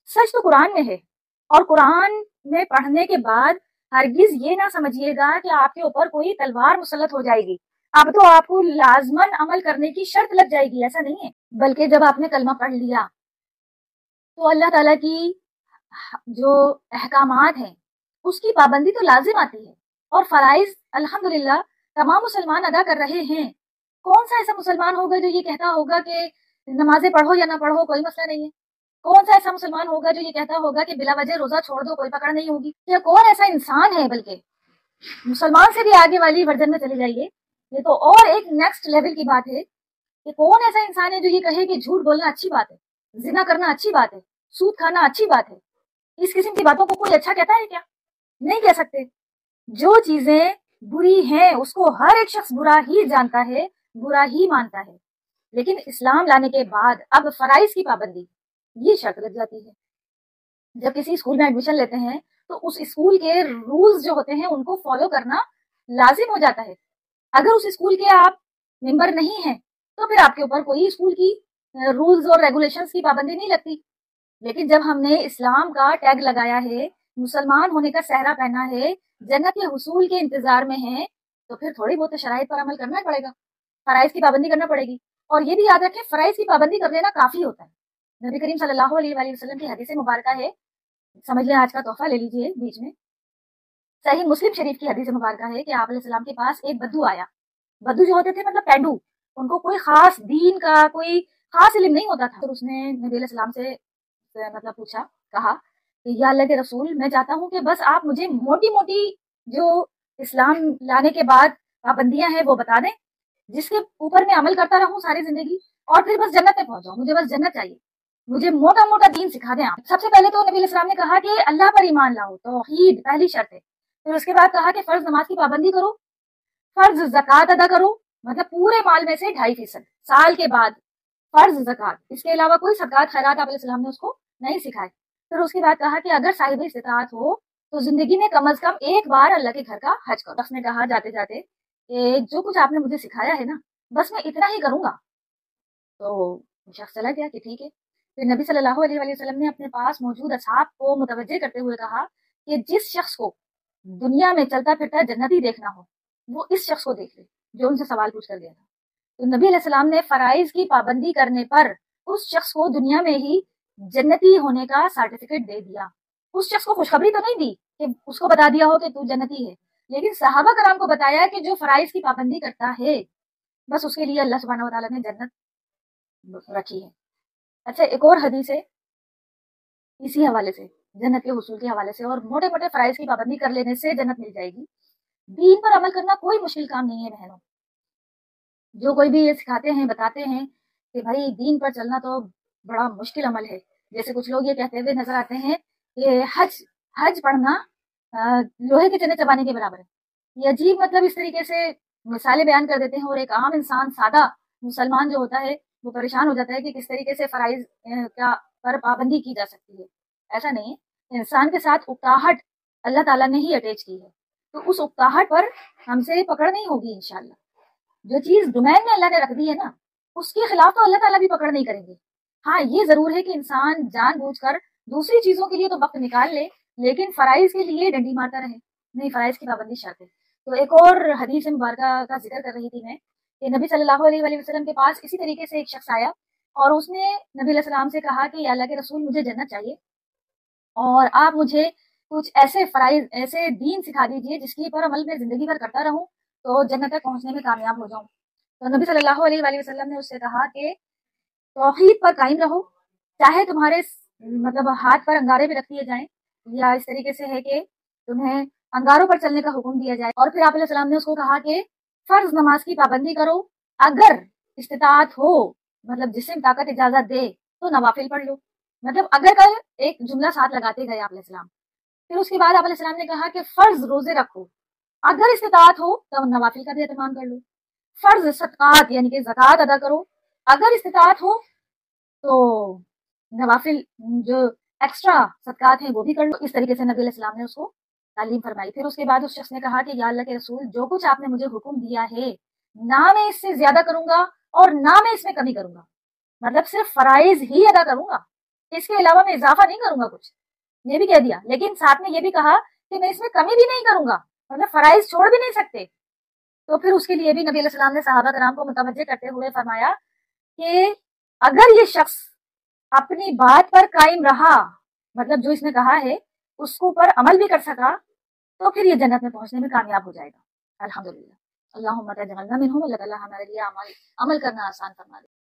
سچ تو قرآن میں ہے، اور قرآن میں پڑھنے کے بعد ہرگز یہ نہ سمجھیے گا کہ آپ کے اوپر کوئی تلوار مسلط ہو جائے گی، اب تو آپ کو لازماً عمل کرنے کی شرط لگ جائے گی، ایسا نہیں ہے۔ بلکہ جب آپ نے کلمہ پڑھ لیا تو اللہ تعالیٰ کی جو احکامات ہیں اس کی پابندی تو لازم آتی ہے، اور فرائض الحمدللہ تمام مسلمان ادا کر رہے ہیں۔ کون سا ایسا مسلمان ہوگا جو یہ کہتا ہوگا کہ نمازیں پڑھو یا نہ پڑھو کوئی مسئلہ نہیں ہے؟ کون سا ایسا مسلمان ہوگا جو یہ کہتا ہوگا کہ بلا وجہ روزہ چھوڑ دو کوئی پکڑ نہیں ہوگی؟ یا کون ایسا انسان ہے؟ بلکہ مسلمان سے بھی آگے والی ورژن میں چلے جائیے، یہ تو اور ایک نیکسٹ لیول کی بات ہے کہ کون ایسا انسان ہے جو یہ کہے کہ جھوٹ بولنا اچھی بات ہے، زنا کرنا اچھی بات ہے، سود کھانا اچھی بات ہے۔ اس قسم کی باتوں کو کوئی اچھا کہتا ہے کیا؟ نہیں کہہ سکتے۔ جو چیزیں بری ہیں اس کو ہر ایک شخص برا ہی جانتا ہے، برا ہی مانتا ہے، لیکن اسلام لانے کے بعد اب فرائض کی پابندی یہ شرط لگ جاتی ہے۔ جب کسی اسکول میں ایڈمیشن لیتے ہیں تو اس اسکول کے رولز جو ہوتے ہیں ان کو فالو کرنا لازم ہو جاتا ہے۔ اگر اس اسکول کے آپ ممبر نہیں ہیں تو پھر آپ کے اوپر کوئی اسکول کی رولز اور ریگولیشنز کی پابندی نہیں لگتی۔ لیکن جب ہم نے اسلام کا ٹیگ لگایا ہے، مسلمان ہونے کا صحرا پہنا ہے، جنت کے حصول کے انتظار میں ہیں، تو پھر تھوڑی بہت شرائط پر عمل کرنا پڑے گا، فرائض کی پابندی کرنا پڑے گی۔ اور یہ بھی یاد رکھیں فرائض کی پابندی کر لینا کافی ہوتا ہے۔ نبی کریم صلی اللہ علیہ وآلہ وسلم کی حدیث مبارکہ ہے، سمجھ لیں آج کا تحفہ لے لیجئے بیچ میں، صحیح مسلم شریف کی حدیث مبارکہ ہے کہ آپ علیہ السلام کے پاس ایک بدو آیا۔ بدو جو ہوتے تھے مطلب پینڈو، ان کو کوئی خاص دین کا کوئی خاص علم نہیں ہوتا تھا۔ پھر اس نے نبی علیہ السلام سے مطلب پوچھا، کہا کہ یا اللہ کے رسول، میں چاہتا ہوں کہ بس آپ مجھے موٹی موٹی جو اسلام لانے کے بعد پابندیاں ہیں وہ بتا دیں، جس کے اوپر میں عمل کرتا رہوں ساری زندگی، اور پھر بس جنت میں پہنچ جاؤں، مجھے بس جنت چاہیے، مجھے موٹا موٹا دین سکھا دیں آپ۔ سب سے پہلے تو نبی علیہ السلام نے کہا کہ اللہ پر ایمان لاؤ، توحید پہلی شرط ہے۔ پھر اس کے بعد کہا کہ فرض نماز کی پابندی کرو، فرض زکوٰۃ ادا کرو، مطلب پورے مال میں سے 2.5% سال کے بعد فرض زکوٰۃ، اس کے علاوہ کوئی صدقات خیرات آپ علیہ السلام نے اس کو نہیں سکھائے۔ پھر اس کے بعد کہا کہ اگر صاحب استطاعت ہو تو زندگی میں کم از کم ایک بار اللہ کے گھر کا حج کرو۔ شخص نے کہا جاتے جاتے کہ جو کچھ آپ نے مجھے سکھایا ہے نا بس میں اتنا ہی کروں گا، تو شخص چلا گیا کہ ٹھیک ہے۔ پھر نبی صلی اللہ علیہ وآلہ وسلم نے اپنے پاس موجود اصحاب کو متوجہ کرتے ہوئے کہا کہ جس شخص کو دنیا میں چلتا پھرتا جنتی دیکھنا ہو وہ اس شخص کو دیکھ لے جو ان سے سوال پوچھ کر گیا تھا۔ تو نبی علیہ السلام نے فرائض کی پابندی کرنے پر اس شخص کو دنیا میں ہی جنتی ہونے کا سرٹیفکیٹ دے دیا۔ اس شخص کو خوشخبری تو نہیں دی کہ اس کو بتا دیا ہو کہ تو جنتی ہے، لیکن صحابہ کرام کو بتایا کہ جو فرائض کی پابندی کرتا ہے بس اس کے لیے اللہ سبحانہ و تعالیٰ نے جنت رکھی ہے۔ اچھا، ایک اور حدیث ہے اسی حوالے سے، جنت کے حصول کے حوالے سے، اور موٹے موٹے فرائض کی پابندی کر لینے سے جنت مل جائے گی۔ دین پر عمل کرنا کوئی مشکل کام نہیں ہے بہنوں۔ جو کوئی بھی یہ سکھاتے ہیں بتاتے ہیں کہ بھائی دین پر چلنا تو بڑا مشکل عمل ہے، جیسے کچھ لوگ یہ کہتے ہوئے نظر آتے ہیں کہ حج پڑھنا لوہے کے چنے چبانے کے برابر ہے۔ یہ عجیب مطلب اس طریقے سے مثالیں بیان کر دیتے ہیں، اور ایک عام انسان سادہ مسلمان جو ہوتا ہے وہ پریشان ہو جاتا ہے کہ کس طریقے سے فرائض کا پر پابندی کی جا سکتی ہے۔ ایسا نہیں ہے، انسان کے ساتھ اکتاہٹ اللہ تعالیٰ نے ہی اٹیچ کی ہے، تو اس اکتاہٹ پر ہم سے پکڑ نہیں ہوگی انشاءاللہ۔ جو چیز ڈومین میں اللہ نے رکھ دی ہے نا اس کے خلاف تو اللہ تعالیٰ بھی پکڑ نہیں کریں گے۔ ہاں یہ ضرور ہے کہ انسان جان بوجھ کر دوسری چیزوں کے لیے تو وقت نکال لے، لیکن فرائض کے لیے ڈنڈی مارتا رہے نہیں، فرائض کی پابندی شرط ہے۔ تو ایک اور حدیث مبارکہ کا ذکر کر رہی تھی میں کہ نبی صلی اللہ علیہ وآلہ وسلم کے پاس اسی طریقے سے ایک شخص آیا اور اس نے نبی علیہ السلام سے کہا کہ یا اللہ کے رسول، مجھے جنت چاہیے اور آپ مجھے کچھ ایسے فرائض، ایسے دین سکھا دیجئے جس کے پر عمل میں زندگی بھر کرتا رہوں تو جنت تک پہنچنے میں کامیاب ہو جاؤں۔ تو نبی صلی اللہ علیہ وآلہ وسلم نے اس سے کہا کہ توحید پر قائم رہو، چاہے تمہارے مطلب ہاتھ پر انگارے بھی رکھ دیے جائیں، یا اس طریقے سے ہے کہ تمہیں انگاروں پر چلنے کا حکم دیا جائے۔ اور پھر آپ علیہ السلام نے اس کو کہا کہ فرض نماز کی پابندی کرو، اگر استطاعت ہو مطلب جسم طاقت اجازت دے تو نوافل پڑھ لو۔ مطلب اگر کل ایک جملہ ساتھ لگاتے گئے آپ علیہ السلام۔ پھر اس کے بعد آپ علیہ السلام نے کہا کہ فرض روزے رکھو، اگر استطاعت ہو تو نوافل کا بھی اہتمام کر لو۔ فرض صدقات یعنی کہ زکوٰۃ ادا کرو، اگر استطاعت ہو تو نوافل جو ایکسٹرا صدقات ہیں وہ بھی کر لو۔ اس طریقے سے نبی علیہ السلام نے اس کو تعلیم فرمائی۔ پھر اس کے بعد اس شخص نے کہا کہ یا اللہ کے رسول، جو کچھ آپ نے مجھے حکم دیا ہے نہ میں اس سے زیادہ کروں گا اور نہ میں اس میں کمی کروں گا، مطلب صرف فرائض ہی ادا کروں گا، اس کے علاوہ میں اضافہ نہیں کروں گا کچھ، یہ بھی کہہ دیا، لیکن ساتھ میں یہ بھی کہا کہ میں اس میں کمی بھی نہیں کروں گا، مطلب فرائض چھوڑ بھی نہیں سکتے۔ تو پھر اس کے لیے بھی نبی علیہ السلام نے صحابہ کرام کو متوجہ کرتے ہوئے فرمایا کہ اگر یہ شخص اپنی بات پر قائم رہا، مطلب جو اس نے کہا ہے اس کو پر عمل بھی کر سکا، تو پھر یہ جنت میں پہنچنے میں کامیاب ہو جائے گا۔ الحمدللہ، اللہم تجعلنا منہم، اللہ تعالیٰ ہمارے لیے عمل کرنا آسان فرما دے۔